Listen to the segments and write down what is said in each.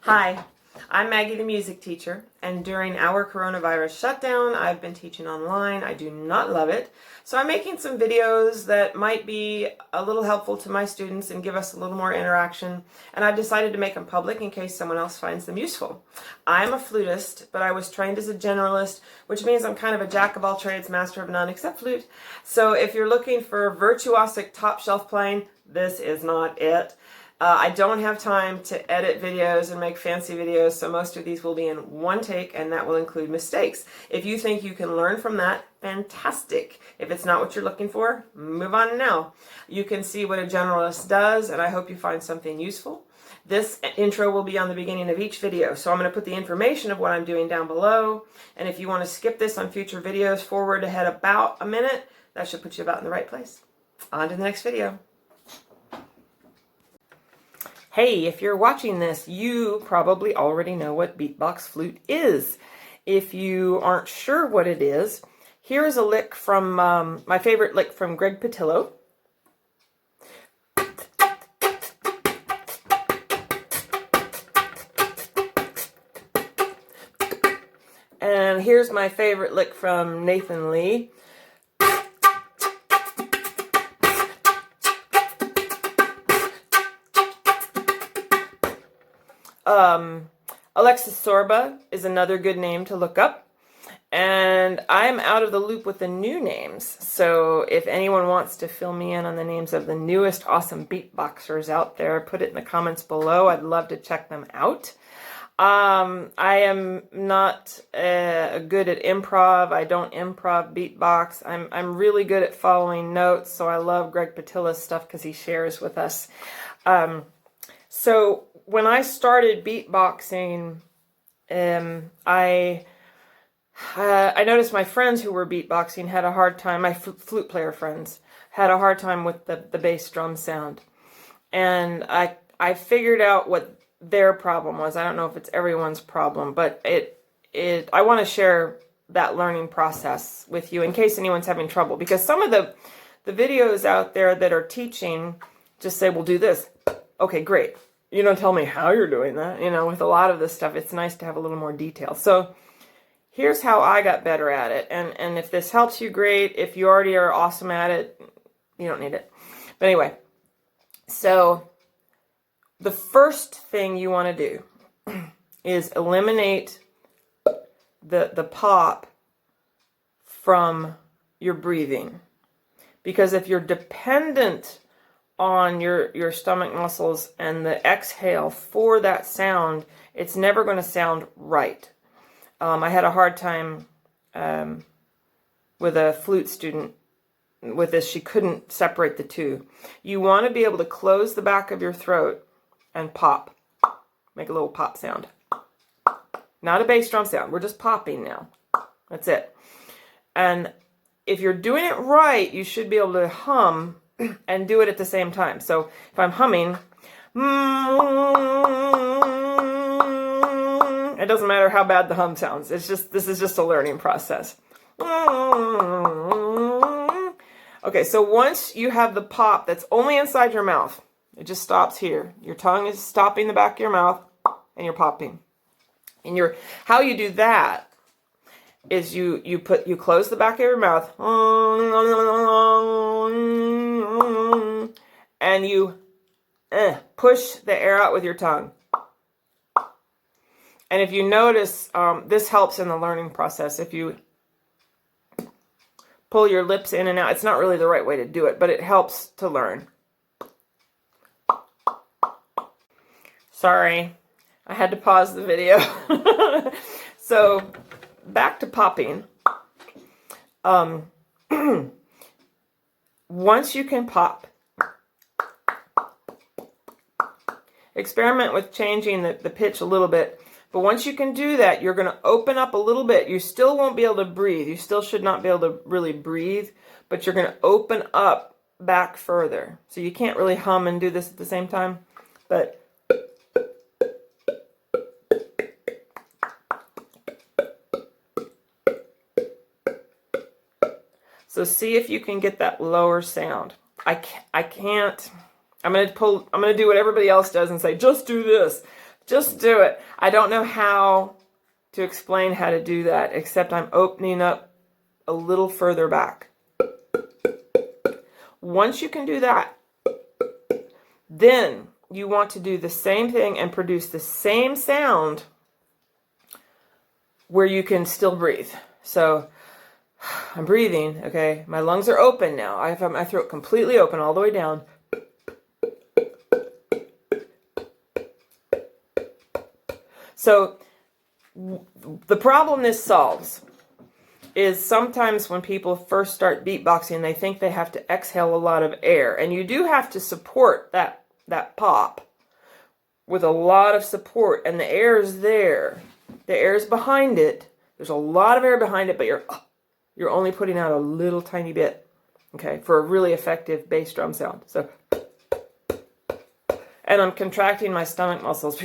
Hi, I'm Maggie, the music teacher, and during our coronavirus shutdown, I've been teaching online. I do not love it, so I'm making some videos that might be a little helpful to my students and give us a little more interaction, and I've decided to make them public in case someone else finds them useful. I'm a flutist, but I was trained as a generalist, which means I'm kind of a jack of all trades, master of none, except flute. So if you're looking for virtuosic top shelf playing, this is not it. I don't have time to edit videos and make fancy videos, so most of these will be in one take, and that will include mistakes. If you think you can learn from that, fantastic. If it's not what you're looking for, move on now. You can see what a generalist does, and I hope you find something useful. This intro will be on the beginning of each video, so I'm going to put the information of what I'm doing down below, and if you want to skip this on future videos, forward ahead about a minute, that should put you about in the right place. On to the next video. Hey, if you're watching this, you probably already know what Beatbox flute is. If you aren't sure what it is, here's a lick from my favorite lick from Greg Patillo. And here's my favorite lick from Nathan Lee. Alexis Sorba is another good name to look up, and I'm out of the loop with the new names, so if anyone wants to fill me in on the names of the newest awesome beatboxers out there, put it in the comments below. I'd love to check them out. I am not good at improv. I don't improv beatbox. I'm really good at following notes, so I love Greg Patillo's stuff because he shares with us. So when I started beatboxing, I noticed my friends who were beatboxing had a hard time, my flute player friends, had a hard time with the bass drum sound. And I figured out what their problem was. I don't know if it's everyone's problem, but I want to share that learning process with you in case anyone's having trouble. Because some of the videos out there that are teaching just say, well, do this. Okay, great. You don't tell me how you're doing that. You know, with a lot of this stuff, it's nice to have a little more detail. So here's how I got better at it. And if this helps you, great. If you already are awesome at it, you don't need it. But anyway, so the first thing you want to do is eliminate the pop from your breathing. Because if you're dependent on your stomach muscles and the exhale for that sound, it's never going to sound right. I had a hard time with a flute student with this. She couldn't separate the two. You want to be able to close the back of your throat and pop. Make a little pop sound. Not a bass drum sound. We're just popping now. That's it. And if you're doing it right, you should be able to hum and do it at the same time. So if I'm humming, it doesn't matter how bad the hum sounds. This is just a learning process. Okay, so once you have the pop that's only inside your mouth, it just stops here. Your tongue is stopping the back of your mouth, and you're popping. And how you do that is you close the back of your mouth, and you push the air out with your tongue. And if you notice, this helps in the learning process. If you pull your lips in and out, it's not really the right way to do it, but it helps to learn. Sorry, I had to pause the video. So back to popping. Once you can pop, experiment with changing the pitch a little bit. But once you can do that, you're going to open up a little bit. You still won't be able to breathe. You still should not be able to really breathe, but you're going to open up back further. So you can't really hum and do this at the same time, but so see if you can get that lower sound. I can't. I'm going to do what everybody else does and say, just do this. Just do it. I don't know how to explain how to do that, except I'm opening up a little further back. Once you can do that, then you want to do the same thing and produce the same sound where you can still breathe. So I'm breathing, okay? My lungs are open now. I have my throat completely open all the way down. So the problem this solves is sometimes when people first start beatboxing, they think they have to exhale a lot of air. And you do have to support that pop with a lot of support. And the air is there. The air is behind it. There's a lot of air behind it, but you're only putting out a little tiny bit, okay, for a really effective bass drum sound. So, and I'm contracting my stomach muscles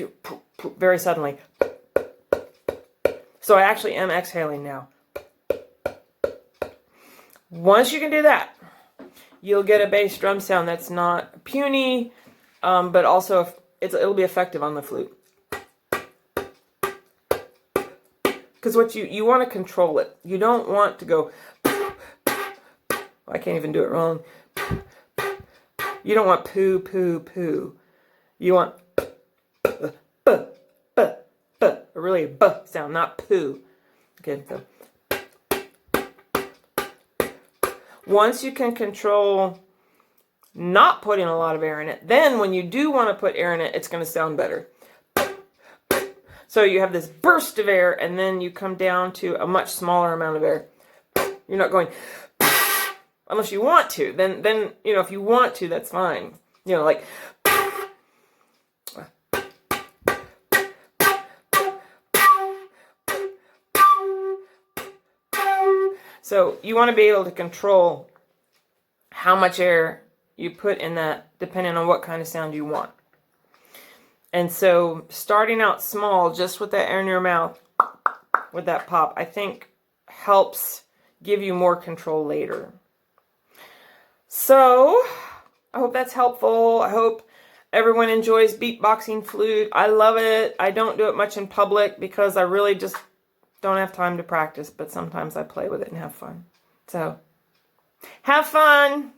very suddenly. So I actually am exhaling now. Once you can do that, you'll get a bass drum sound that's not puny, but also it'll be effective on the flute. Because what you want to control it. You don't want to go, I can't even do it wrong. You don't want poo, poo, poo. You want a really b sound, not poo. Okay, so once you can control not putting a lot of air in it, then when you do want to put air in it, it's going to sound better. So you have this burst of air, and then you come down to a much smaller amount of air. You're not going unless you want to. Then you know, if you want to, that's fine. You know, like so you want to be able to control how much air you put in that depending on what kind of sound you want. And so starting out small, just with that air in your mouth, with that pop, I think helps give you more control later. So I hope that's helpful. I hope everyone enjoys beatboxing flute. I love it. I don't do it much in public because I really just don't have time to practice, but sometimes I play with it and have fun. So have fun.